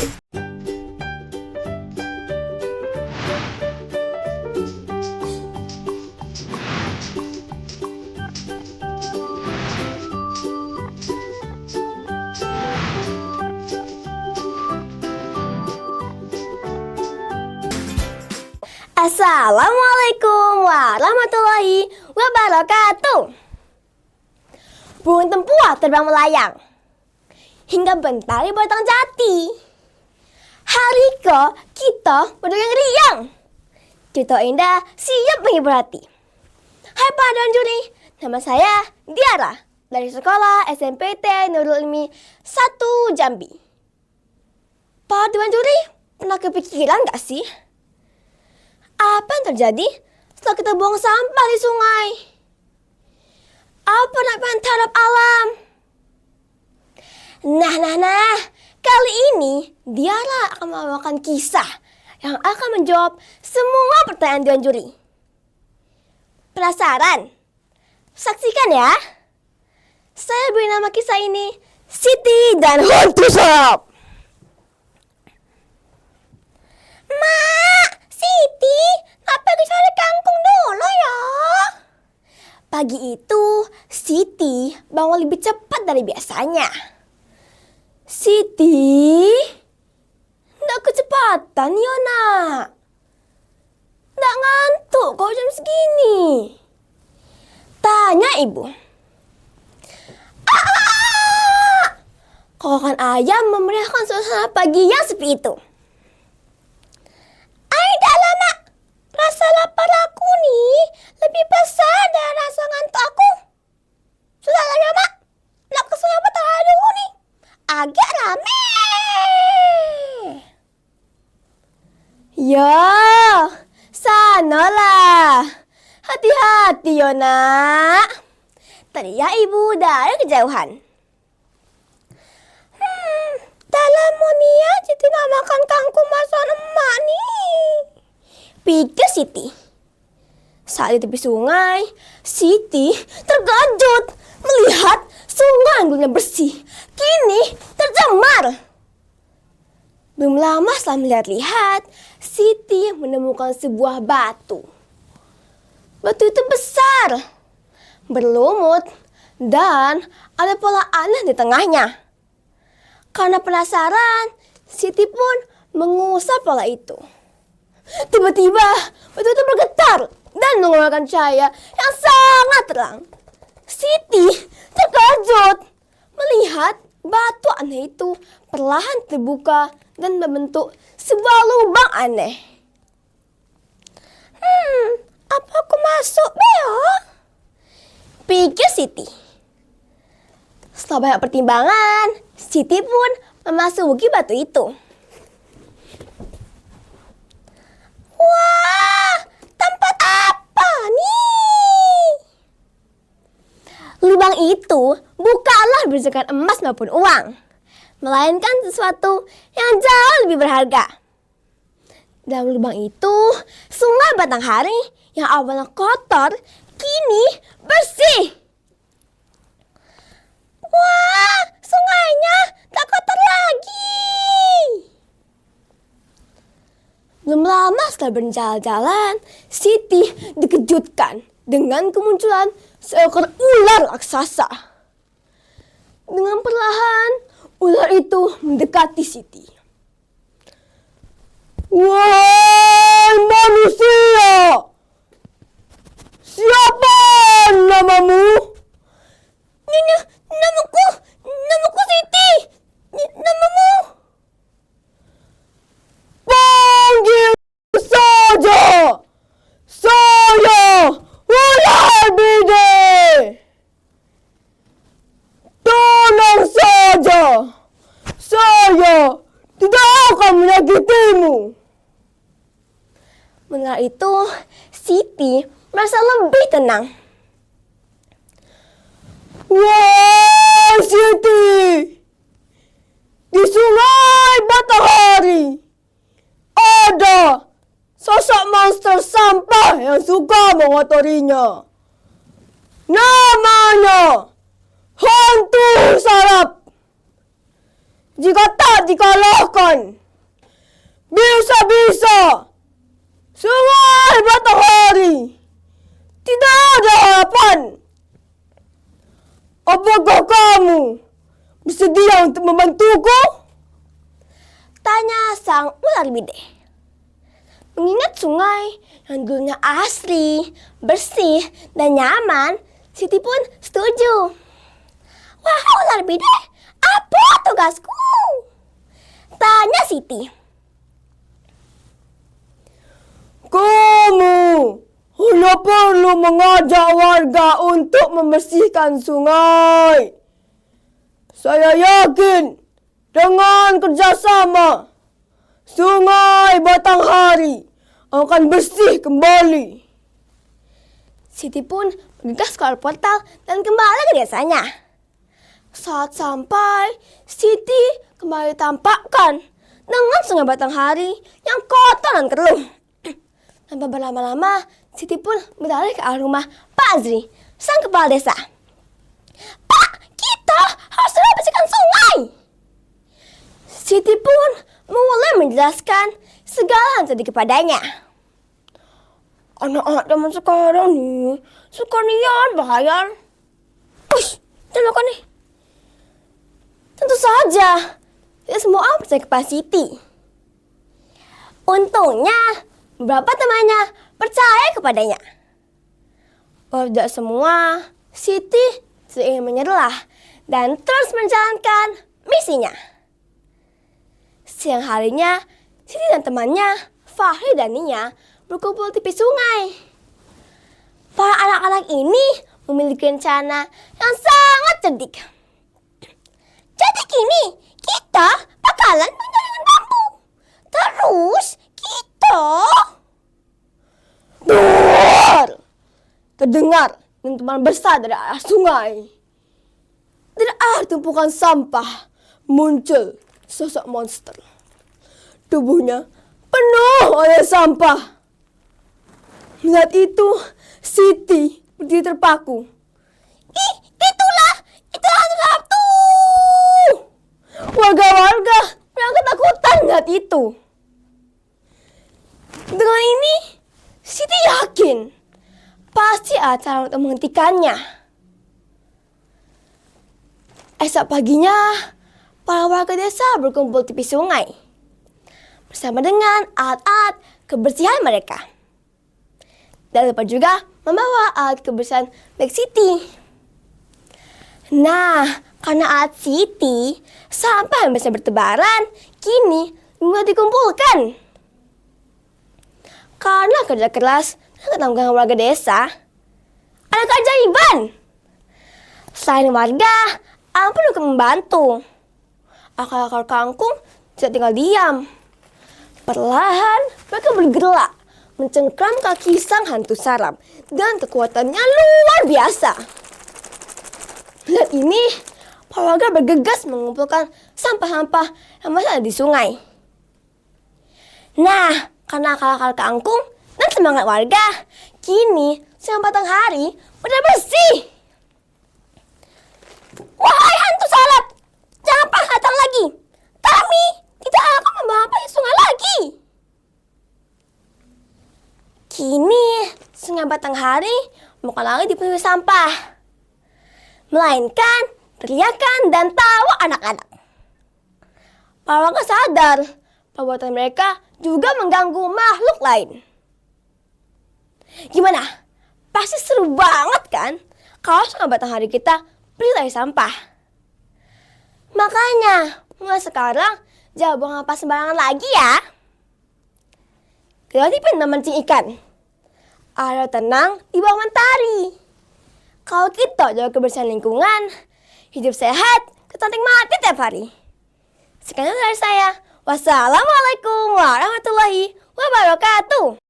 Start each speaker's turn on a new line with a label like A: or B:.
A: Assalamualaikum warahmatullahi wabarakatuh. Burung tempuak terbang melayang hingga bentar di batang jati. Hariko kita beriang-riang. Cerita indah siap menghibur hati. Hai Pak dan Juri, nama saya Diara dari sekolah SMPT Nurul Ilmi 1 Jambi. Pak dan Juri, pernah kepikiran gak sih? Apa yang terjadi setelah kita buang sampah di sungai? Apa namanya terhadap alam? Nah, kali ini Diara akan membawakan kisah yang akan menjawab semua pertanyaan Dewan Juri. Penasaran? Saksikan ya. Saya beri nama kisah ini Siti dan Hantu Sop. Mak, Siti, kenapa cari kangkung dulu ya? Pagi itu, Siti bangun lebih cepat dari biasanya. Siti, nggak kecepatan ya nak? Nggak ngantuk kok jam segini? Tanya ibu. Kokokan ayam memeriahkan suasana pagi yang sepi itu. Ayolah mak, rasa lapar aku nih lebih besar dari rasa ngantuk aku. Sudah lah ya mak, nak kesana petang dulu nih. Agak rame. Ya, sanalah. Hati-hati ya nak. Teriak ibu dari kejauhan. Dalam monia Siti nak makan kangkung masakan emak nih, pikir Siti. Saat di tepi sungai, Siti terkejut melihat sungai yang dulunya bersih kini tercemar. Belum lama setelah melihat-lihat, Siti menemukan sebuah batu. Batu itu besar, berlumut, dan ada pola aneh di tengahnya. Karena penasaran, Siti pun mengusap pola itu. Tiba-tiba, batu itu bergetar dan mengeluarkan cahaya yang sangat terang. Siti terkejut melihat batu aneh itu perlahan terbuka dan membentuk sebuah lubang aneh. Apa aku masuk, Beo? Pikir Siti. Setelah banyak pertimbangan, Siti pun memasuki batu itu. Wah, tempat apa nih? Lubang itu bukanlah berisikan emas maupun uang, melainkan sesuatu yang jauh lebih berharga. Dalam lubang itu, sungai Batanghari yang awalnya kotor, kini bersih. Wah, sungainya tak kotor lagi. Belum lama setelah berjalan-jalan, Siti dikejutkan dengan kemunculan seekor ular raksasa. Dengan perlahan, ular itu mendekati Siti. Wahai manusia, siapa namamu? Namaku Siti. Namamu? Panggil saja. Saya ular bide. Tenang saja. Saya tidak akan menyakitimu. Mendengar itu, Siti merasa lebih tenang. Wah, Siti, di sungai Batanghari ada sosok monster sampah yang suka mengotorinya. Namanya Hantu Sarap. jika tak dikalahkan. Bisa-bisa Sungai Batanghari tidak ada harapan. Apakah kamu bersedia untuk membantuku? Tanya sang ular bide. Mengingat sungai yang dulunya asri, bersih, dan nyaman, Siti pun setuju. Wah, ular bide, apa tugasku? Tanya Siti. Kamu hanya perlu mengajak warga untuk membersihkan sungai. Saya yakin dengan kerjasama, Sungai Batanghari akan bersih kembali. Siti pun bergegas keluar portal dan kembali ke desanya. Saat sampai, Siti kembali tampakkan dengan Sungai Batanghari yang kotor dan keruh. Tanpa berlama-lama, Siti pun berlari ke arah rumah Pak Azri, sang kepala desa. Pak, kita harus bersihkan sungai. Siti pun mulai menjelaskan segala yang terjadi kepadanya. Anak-anak zaman sekarang nih, suka niat bayar. Ush, jangan makan nih. Tentu saja, tidak semua orang percaya kepada Siti. Untungnya, beberapa temannya percaya kepadanya. Tidak semua, Siti ingin menyerah dan terus menjalankan misinya. Siang harinya, Siti dan temannya, Fahri dan Nia, berkumpul di tepi sungai. Para anak-anak ini memiliki rencana yang sangat cerdik. Jadi kini, kita bakalan menjalankan bambu. Terus, kita terdengar dentuman besar dari arah sungai. Dari arah tumpukan sampah muncul sosok monster. Tubuhnya penuh oleh sampah. Melihat itu, Siti berdiri terpaku. Itulah hantu Sabtu. Warga-warga yang ketakutan melihat itu. Dengan ini, Siti yakin pasti ada cara untuk menghentikannya. Esok paginya, para warga desa berkumpul di tepi sungai bersama dengan alat-alat kebersihan mereka. Dan lupa juga membawa alat kebersihan milik Siti. Nah, karena alat Siti sampah yang bisa bertebaran, kini mulai dikumpulkan. Karena kerja keras dan ketangguhan warga desa, ada keajaiban. Selain warga, alam pun juga membantu. Akar-akar kangkung tidak tinggal diam. Perlahan mereka bergerak mencengkram kaki sang hantu sarap dengan kekuatannya luar biasa. Lihat ini, para warga bergegas mengumpulkan sampah-sampah yang masih ada di sungai. Nah, karena akar-akar kangkung dan semangat warga, kini Sungai Batanghari udah bersih. Wahai hantu sarap, jangan pernah datang lagi. Kami tidak akan membawa sungai lagi. Kini Sungai Batanghari bukan lagi dipenuhi sampah, melainkan teriakan dan tawa anak-anak. Para warga sadar perbuatan mereka juga mengganggu makhluk lain. Gimana? Pasti seru banget kan kalau Sungai Batanghari kita bersih dari sampah. Makanya mulai sekarang jangan buang sampah sembarangan lagi ya. Kita pindah mancing ikan. Ada tenang di bawah mentari. Kalau kita jaga kebersihan lingkungan, hidup sehat, kita nikmati tiap hari. Sekian dari saya. Wassalamualaikum warahmatullahi wabarakatuh.